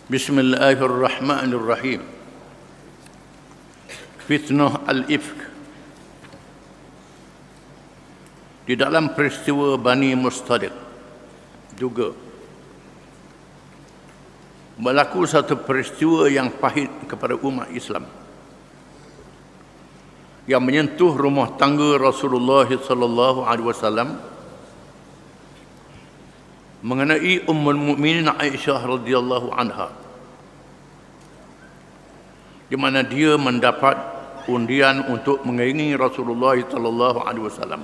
Bismillahirrahmanirrahim. Fitnah al-ifk. Di dalam peristiwa Bani Mustaliq juga berlaku satu peristiwa yang pahit kepada umat Islam yang menyentuh rumah tangga Rasulullah sallallahu alaihi wasallam mengenai Ummul Mukminin Aisyah radhiyallahu anha, di mana dia mendapat undian untuk mengiringi Rasulullah sallallahu alaihi wasallam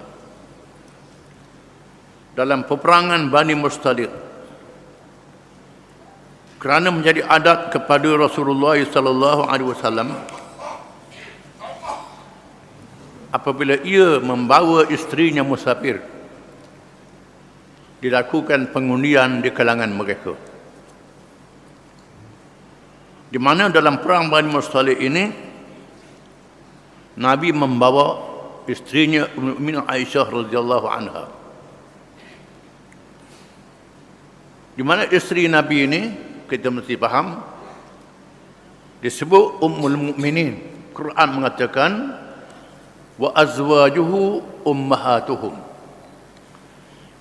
dalam peperangan Bani Mustaliq, kerana menjadi adat kepada Rasulullah sallallahu alaihi wasallam apabila ia membawa isterinya musafir, dilakukan pengundian di kalangan mereka, di mana dalam perang Bani Mustaliq ini Nabi membawa isterinya Ummul Mukminin Aisyah radhiyallahu anha, di mana isteri Nabi ini kita mesti faham disebut Ummul Mukminin. Quran mengatakan wa azwajuhu ummahatuhum,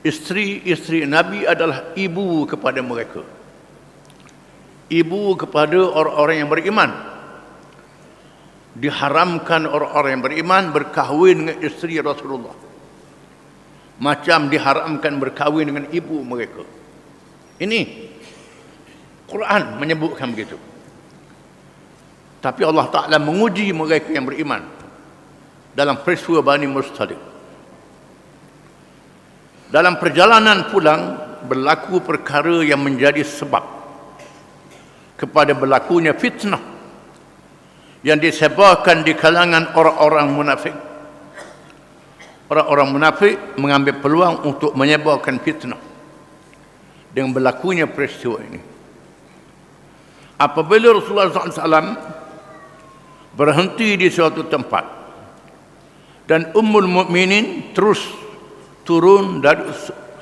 isteri-isteri Nabi adalah ibu kepada mereka, ibu kepada orang-orang yang beriman. Diharamkan orang-orang yang beriman berkahwin dengan isteri Rasulullah, macam diharamkan berkahwin dengan ibu mereka. Ini Quran menyebutkan begitu. Tapi Allah Ta'ala menguji mereka yang beriman dalam peristiwa Bani Mustaliq. Dalam perjalanan pulang berlaku perkara yang menjadi sebab kepada berlakunya fitnah yang disebarkan di kalangan orang-orang munafik. Orang-orang munafik mengambil peluang untuk menyebarkan fitnah dengan berlakunya peristiwa ini. Apabila Rasulullah SAW berhenti di suatu tempat dan Ummul Mukminin terus turun dari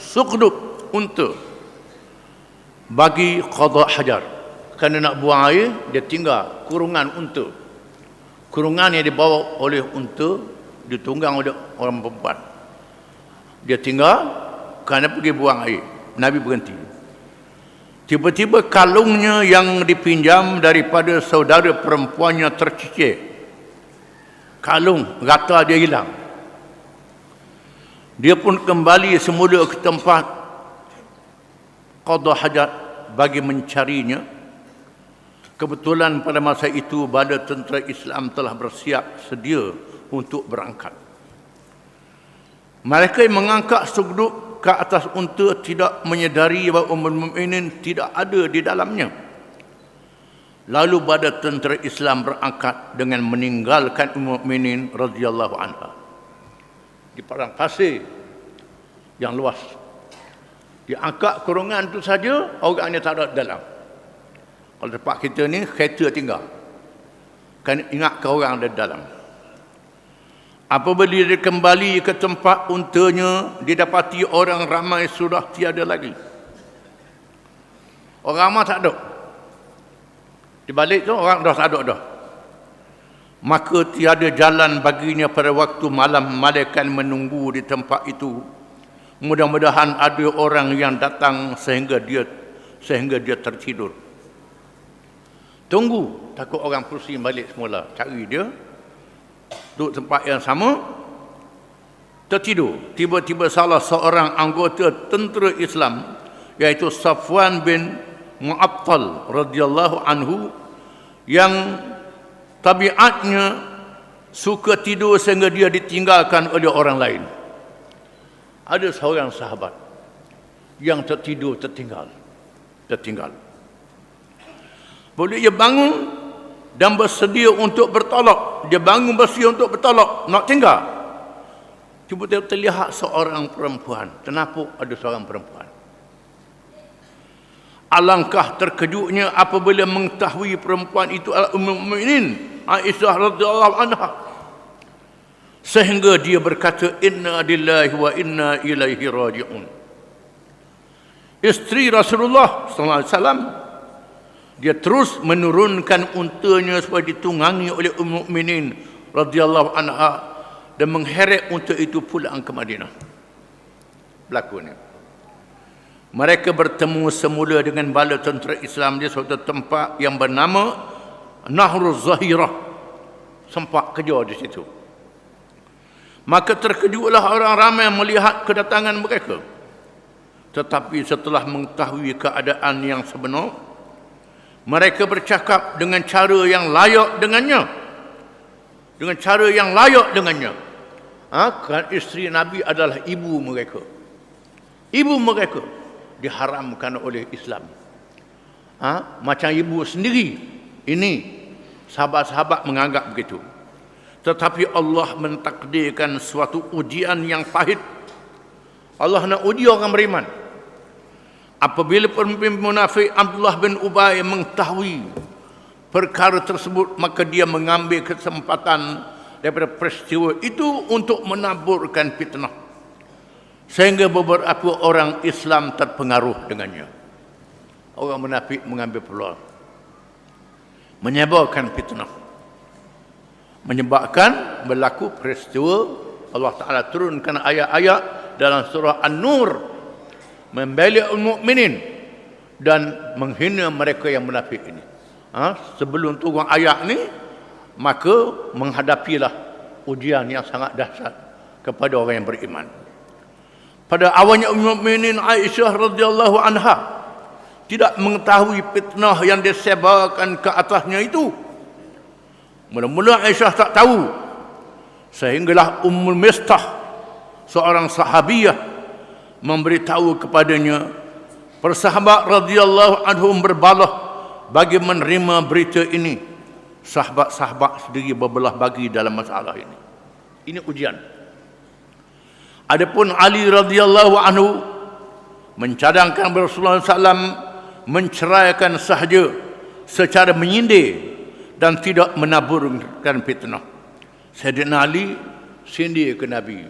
sukduk unta bagi qada hajar, kerana nak buang air dia tinggal kurungan unta, kurungan yang dibawa oleh unta ditunggang oleh orang perempuan, dia tinggal kerana pergi buang air. Nabi berhenti. Tiba-tiba kalungnya yang dipinjam daripada saudara perempuannya tercicir, kalung rata dia hilang. Dia pun kembali semula ke tempat qada hajat bagi mencarinya. Kebetulan pada masa itu bala tentera Islam telah bersiap sedia untuk berangkat. Mereka yang mengangkat sukduk ke atas unta tidak menyedari bahawa Ummul Mukminin tidak ada di dalamnya. Lalu bala tentera Islam berangkat dengan meninggalkan Ummul Mukminin radhiyallahu anha di padang pasir yang luas. Diangkat kurungan itu saja, orangnya tak ada dalam. Kalau tempat kita ni kereta tinggal, kan ingatkan orang ada dalam. Apabila dia kembali ke tempat untanya, didapati orang ramai sudah tiada lagi. Orang ramai tak ada. Di balik tu orang dah tak ada dah. Maka tiada jalan baginya pada waktu malam, malaikat menunggu di tempat itu. Mudah-mudahan ada orang yang datang sehingga dia tertidur. Tunggu, takut orang pusing balik semula. Cari dia, duduk tempat yang sama, tertidur. Tiba-tiba salah seorang anggota tentera Islam, iaitu Safwan bin Mu'attal radhiyallahu anhu, yang tabiatnya suka tidur sehingga dia ditinggalkan oleh orang lain. Ada seorang sahabat yang tertidur tertinggal. Boleh dia bangun dan bersedia untuk bertolak. Dia bangun bersedia untuk bertolak, nak tinggal. Tiba-tiba terlihat seorang perempuan. Kenapa ada seorang perempuan? Alangkah terkejutnya apabila mengetahui perempuan itu adalah Ummul Mukminin Aisyah radhiyallahu anha, sehingga dia berkata, inna lillahi wa inna ilaihi raji'un. Isteri Rasulullah sallallahu alaihi wasallam dia terus menurunkan untanya supaya ditunggangi oleh Ummul Mukminin radhiyallahu anha dan mengheret unta itu pulang ke Madinah. Berlakunya. Mereka bertemu semula dengan bala tentera Islam di suatu tempat yang bernama Nahrul Zahirah. Sempat kerja di situ. Maka terkejutlah orang ramai melihat kedatangan mereka. Tetapi setelah mengetahui keadaan yang sebenar, mereka bercakap dengan cara yang layak dengannya. Dengan cara yang layak dengannya. Kerana isteri Nabi adalah ibu mereka. Ibu mereka diharamkan oleh Islam. Macam ibu sendiri. Ini sahabat-sahabat menganggap begitu. Tetapi Allah mentakdirkan suatu ujian yang pahit. Allah nak uji orang beriman. Apabila pemimpin munafik Abdullah bin Ubay mengetahui perkara tersebut, maka dia mengambil kesempatan daripada peristiwa itu untuk menaburkan fitnah. Sehingga beberapa orang Islam terpengaruh dengannya. Orang munafik mengambil peluang. Menyebarkan fitnah. Menyebabkan berlaku peristiwa Allah Ta'ala turunkan ayat-ayat dalam surah An-Nur. Membela Al-Mu'minin dan menghina mereka yang munafik ini. Sebelum turun ayat ni, maka menghadapilah ujian yang sangat dahsyat kepada orang yang beriman. Pada awalnya Ummul Mukminin Aisyah radhiyallahu anha tidak mengetahui fitnah yang disebarkan ke atasnya itu. Mula-mula Aisyah tak tahu, sehinggalah Ummul Mistah, seorang sahabiyah, memberitahu kepadanya. Persahabat radhiyallahu anhum berbalah bagi menerima berita ini. Sahabat-sahabat sendiri berbelah bagi dalam masalah ini. Ini ujian. Adapun Ali radhiyallahu anhu mencadangkan Rasulullah SAW menceraikan sahaja secara menyindir dan tidak menaburkan fitnah. Sayyidina Ali sindir ke Nabi,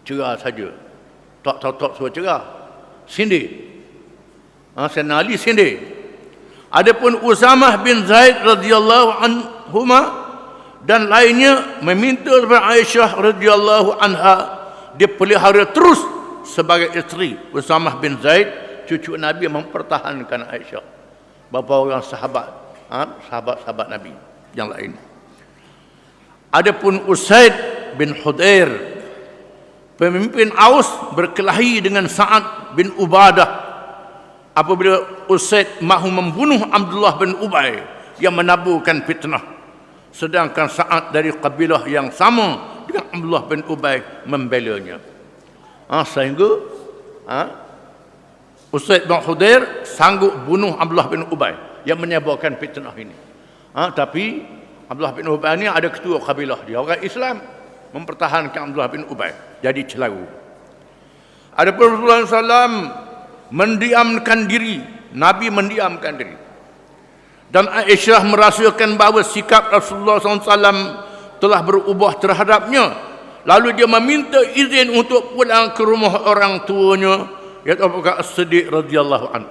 cerah saja. Tak suruh cerah, sindir. Sayyidina Ali sindir. Adapun Usamah bin Zaid radhiyallahu anhuma dan lainnya meminta kepada Aisyah radhiyallahu anha dipelihara terus sebagai isteri. Usamah bin Zaid, cucu Nabi, mempertahankan Aisyah. Beberapa orang sahabat, sahabat-sahabat Nabi yang lain. Adapun Usaid bin Hudair, pemimpin Aus, berkelahi dengan Sa'ad bin Ubadah apabila Usaid mahu membunuh Abdullah bin Ubay yang menaburkan fitnah. Sedangkan Sa'ad dari kabilah yang sama dengan Abdullah bin Ubay membelanya. Sehingga Usaid bin Hudair sanggup bunuh Abdullah bin Ubay yang menyebarkan fitnah ini. Tapi Abdullah bin Ubay ini ada ketua kabilah dia, orang Islam, mempertahankan Abdullah bin Ubay, jadi celaru. Adapun Rasulullah SAW mendiamkan diri, Nabi mendiamkan diri. Dan Aisyah merasakan bahawa sikap Rasulullah SAW telah berubah terhadapnya. Lalu dia meminta izin untuk pulang ke rumah orang tuanya, iaitu Abu Bakar As-Siddiq radhiyallahu anhu.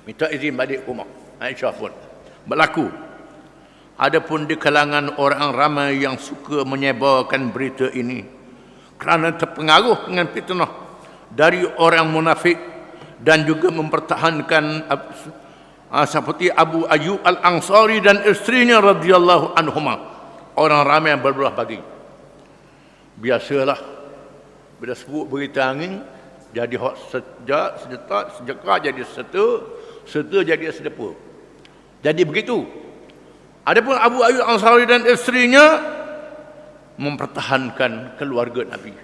Minta izin balik rumah. Aisyah pun berlaku. Adapun di kalangan orang ramai yang suka menyebarkan berita ini kerana terpengaruh dengan fitnah dari orang munafik dan juga mempertahankan seperti Abu Ayyub Al-Ansari dan isterinya radhiyallahu anhuma. Orang ramai yang berbelah bagi. Biasalah bila sebut berita angin jadi hak sejak jadi serta jadi sedepa. Jadi begitu. Adapun Abu Ayyub Al-Ansari dan isterinya mempertahankan keluarga Nabi,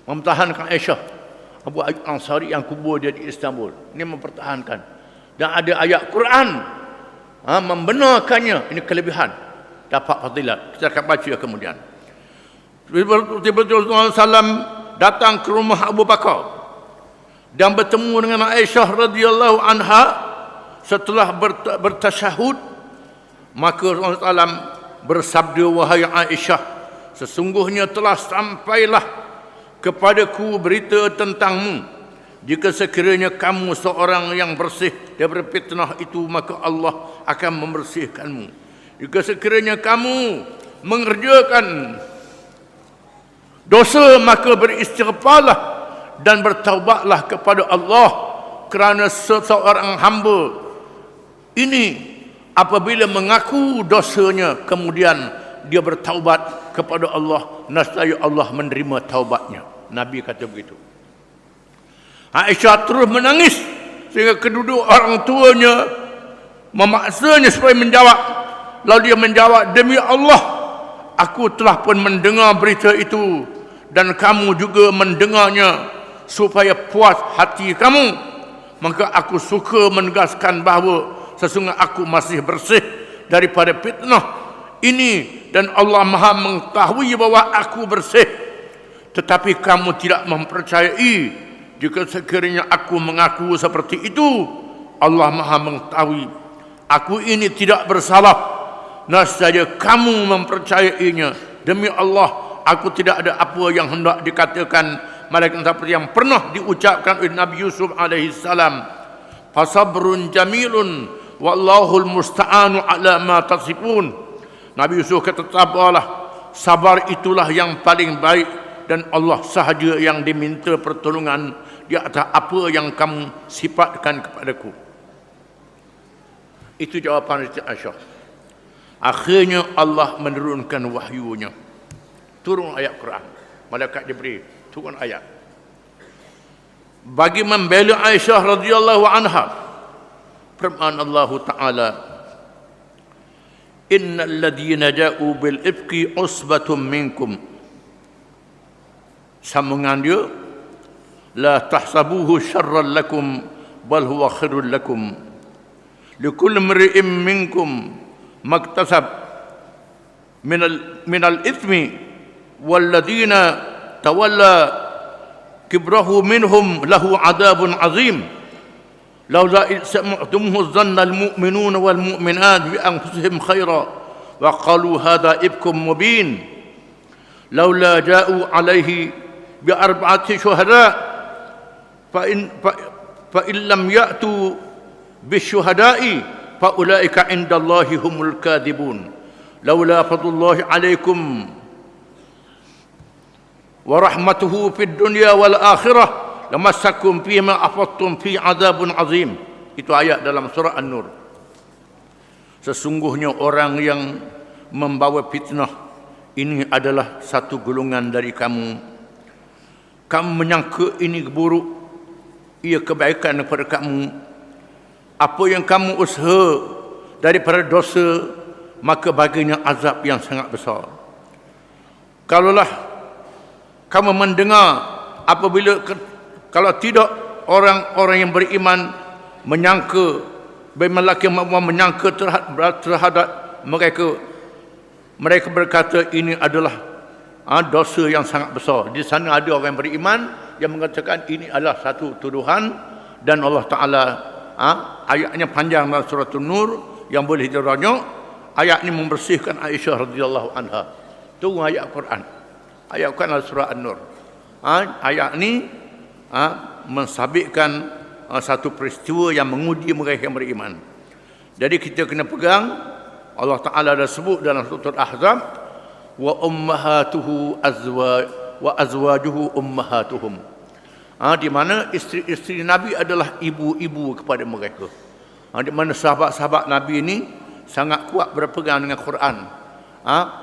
mempertahankan Aisyah. Abu Ayyub Al-Ansari yang kubur dia di Istanbul, ini mempertahankan. Dan ada ayat Quran membenarkannya. Ini kelebihan, dapat fadilat. Kita akan baca kemudian. Tiba-tiba Rasulullah SAW datang ke rumah Abu Bakar dan bertemu dengan Aisyah radhiyallahu anha. Setelah bertasyahud, maka Rasulullah SAW bersabda, "Wahai Aisyah, sesungguhnya telah sampailah kepadaku berita tentangmu Jika sekiranya kamu seorang yang bersih daripada fitnah itu, maka Allah akan membersihkanmu. Jika sekiranya kamu mengerjakan dosa, maka beristighfarlah dan bertaubatlah kepada Allah, kerana seseorang hamba ini apabila mengaku dosanya kemudian dia bertaubat kepada Allah, nescaya Allah menerima taubatnya. Nabi kata begitu. Aisyah terus menangis sehingga kedua orang tuanya memaksanya supaya menjawab. Lalu dia menjawab, demi Allah, aku telah pun mendengar berita itu dan kamu juga mendengarnya supaya puas hati kamu. Maka aku suka menegaskan bahawa sesungguhnya aku masih bersih daripada fitnah ini dan Allah Maha mengetahui bahawa aku bersih. Tetapi kamu tidak mempercayai. Jika sekiranya aku mengaku seperti itu, Allah Maha mengetahui aku ini tidak bersalah, nescaya kamu mempercayainya. Demi Allah, aku tidak ada apa yang hendak dikatakan malaikat seperti yang pernah diucapkan oleh Nabi Yusuf alaihi salam. Fasabrun jamilun wallahul musta'anu ala ma tasifun. Nabi Yusuf kata, sabar itulah yang paling baik dan Allah sahaja yang diminta pertolongan di atas apa yang kamu sifatkan kepadaku. Itu jawapan Siti Aisyah. Akhirnya Allah menurunkan wahyunya. Turun ayat Quran. Malaikat Jibril turun ayat bagi membela Aisyah radhiyallahu anha. Firman Allah Ta'ala, innal ladzina ja'u bil ifki usbatum minkum. Sambungan dia, la tahsabuhu syarran lakum bal huwa khairul lakum. Likulli imri'in minkum maktasab minal ithmi walladzina tawalla kibrahu minhum lahu adabun azim. Laula id sami'tumuhu dhanna al-mu'minuna wal mu'minat bi anfusihim khaira wa qalu hadha ibkum mubin. Laula ja'u alaihi bi arba'ati syuhada fa in lam ya'tu bi syuhada'i fa ulaika indallahi humul kadhibun. Laula fadlullahi alaikum wa rahmatuhu fid dunya wal akhirah lamassakum fima afattum fi adzabun azim. Itu ayat dalam surah An-Nur. Sesungguhnya orang yang membawa fitnah ini adalah satu golongan dari kamu. Kamu menyangka ini buruk, ia kebaikan kepada kamu. Apa yang kamu usaha daripada dosa, maka baginya azab yang sangat besar. Kalaulah kamu mendengar apabila kalau tidak orang-orang yang beriman menyangka, lelaki menyangka terhadap mereka berkata ini adalah dosa yang sangat besar. Di sana ada orang yang beriman yang mengatakan ini adalah satu tuduhan, dan Allah Ta'ala ayatnya panjang dalam surah An-Nur yang boleh dirajak. Ayat ini membersihkan Aisyah radhiyallahu anha. Tunggu ayat Quran. Ayat Quran surah An-Nur. Ayat ini mensabitkan satu peristiwa yang menguji mereka yang beriman. Jadi kita kena pegang. Allah Ta'ala dah sebut dalam surah Ahzab, wa ummahatuhu wa azwajuhu ummahatuhum. Di mana isteri-isteri Nabi adalah ibu-ibu kepada mereka. Di mana sahabat-sahabat Nabi ini sangat kuat berpegang dengan Quran.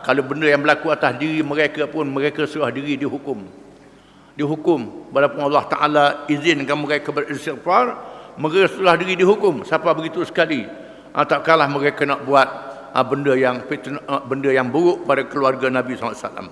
Kalau benda yang berlaku atas diri mereka pun, mereka serah diri dihukum. Walaupun Allah Ta'ala izinkan mereka beristighfar, mereka serah diri dihukum. Siapa begitu sekali, tak kalah mereka nak buat benda yang buruk pada keluarga Nabi SAW.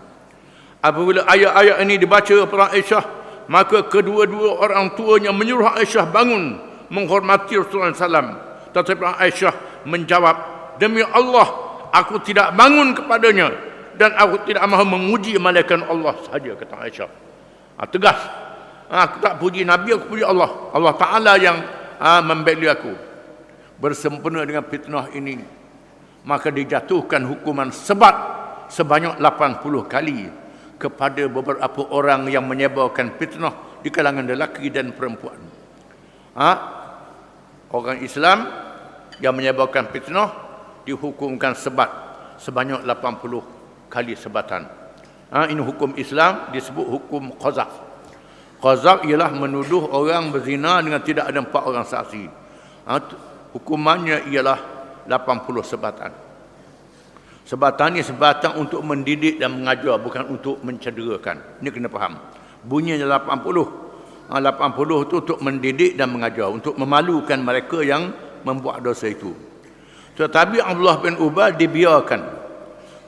Apabila ayat-ayat ini dibaca oleh Aisyah, maka kedua-dua orang tuanya menyuruh Aisyah bangun menghormati Rasulullah SAW. Tetapi Aisyah menjawab, demi Allah, aku tidak bangun kepadanya dan aku tidak mahu memuji malaikat Allah sahaja, kata Aisyah. Tegas. Aku tak puji Nabi, aku puji Allah. Allah Ta'ala yang membela aku. Bersempena dengan fitnah ini, maka dijatuhkan hukuman sebat sebanyak 80 kali kepada beberapa orang yang menyebarkan fitnah di kalangan lelaki dan perempuan. Orang Islam yang menyebabkan fitnah dihukumkan sebat sebanyak 80 kali sebatan. Ini hukum Islam disebut hukum qazaf. Qazaf ialah menuduh orang berzina dengan tidak ada 4 orang saksi. Hukumannya ialah 80 sebatan. Sebatan ni sebatan untuk mendidik dan mengajar, bukan untuk mencederakan. Ini kena faham. Bunyinya 80. 80 itu untuk mendidik dan mengajar, untuk memalukan mereka yang membuat dosa itu. Tetapi Abdullah bin Ubay dibiarkan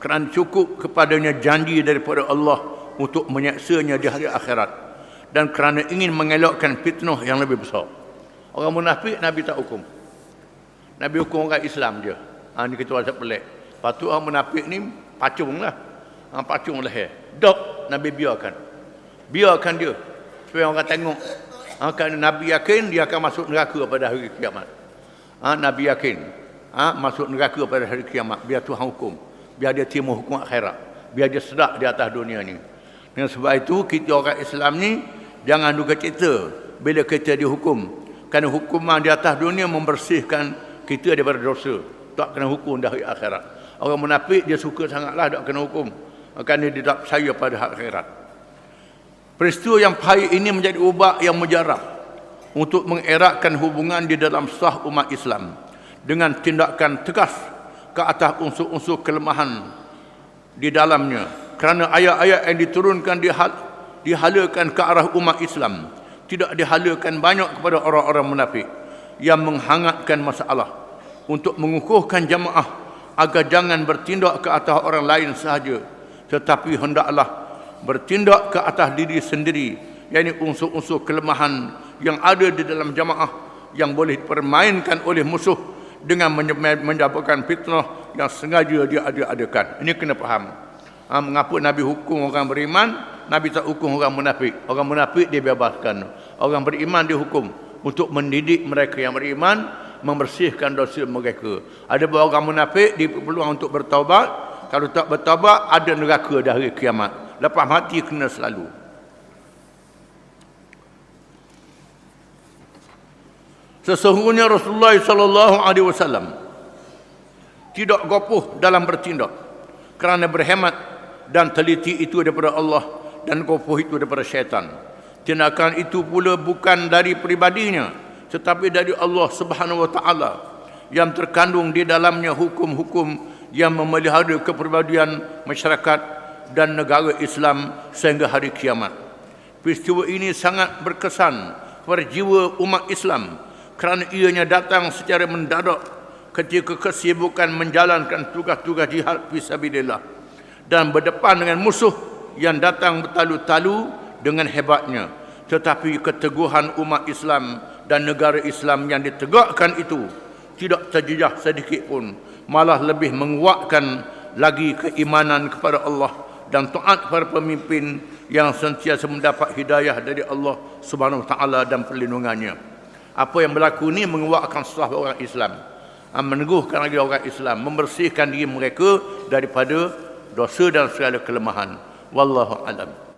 kerana cukup kepadanya janji daripada Allah untuk menyaksanya di hari akhirat, dan kerana ingin mengelakkan fitnah yang lebih besar. Orang munafik Nabi tak hukum. Nabi hukum orang Islam je. Ini kita rasa pelik. Lepas tu orang munafik ni pacung lah. Pacung leher. Dok, Nabi biarkan. Biarkan dia. Supaya orang tengok. Kerana Nabi yakin dia akan masuk neraka pada hari kiamat. Nabi yakin. Masuk neraka pada hari kiamat. Biar Tuhan hukum. Biar dia terima hukum akhirat. Biar dia sedap di atas dunia ni. Dan sebab itu kita orang Islam ni jangan duga cita bila kita dihukum. Kerana hukuman di atas dunia membersihkan kita daripada dosa. Tak kena hukum dari akhirat. Orang munafik dia suka sangatlah tak kena hukum. Kerana dia tak percaya pada akhirat. Peristiwa yang pahit ini menjadi ubat yang mujarab untuk mengeratkan hubungan di dalam sah umat Islam dengan tindakan tegas ke atas unsur-unsur kelemahan di dalamnya. Kerana ayat-ayat yang diturunkan dihalakan ke arah umat Islam, tidak dihalakan banyak kepada orang-orang munafik yang menghangatkan masalah untuk mengukuhkan jamaah agar jangan bertindak ke atas orang lain sahaja, tetapi hendaklah bertindak ke atas diri sendiri, yakni unsur-unsur kelemahan yang ada di dalam jamaah yang boleh dipermainkan oleh musuh dengan menyebabkan fitnah yang sengaja dia adakan. Ini kena faham. Mengapa Nabi hukum orang beriman, Nabi tak hukum orang munafik. Orang munafik dia bebaskan. Orang beriman dia hukum untuk mendidik mereka yang beriman, membersihkan dosa mereka. Ada orang munafik dia peluang untuk bertaubat. Kalau tak bertaubat, ada neraka dah hari kiamat. Lepas mati kena selalu. Sesungguhnya Rasulullah sallallahu alaihi wasallam tidak gopoh dalam bertindak, kerana berhemat dan teliti itu daripada Allah dan gopoh itu daripada syaitan. Tindakan itu pula bukan dari pribadinya, tetapi dari Allah Subhanahu wa taala, yang terkandung di dalamnya hukum-hukum yang memelihara kepribadian masyarakat dan negara Islam sehingga hari kiamat. Peristiwa ini sangat berkesan pada jiwa umat Islam kerana ianya datang secara mendadak ketika kesibukan menjalankan tugas-tugas jihad fisabilillah dan berdepan dengan musuh yang datang bertalu-talu dengan hebatnya. Tetapi keteguhan umat Islam dan negara Islam yang ditegakkan itu tidak terjejah sedikit pun, malah lebih menguatkan lagi keimanan kepada Allah dan taat kepada pemimpin yang sentiasa mendapat hidayah dari Allah Subhanahu wa taala dan perlindungannya. Apa yang berlaku ni menguatkan sah orang Islam, meneguhkan lagi orang Islam, membersihkan diri mereka daripada dosa dan segala kelemahan. Wallahu a'lam.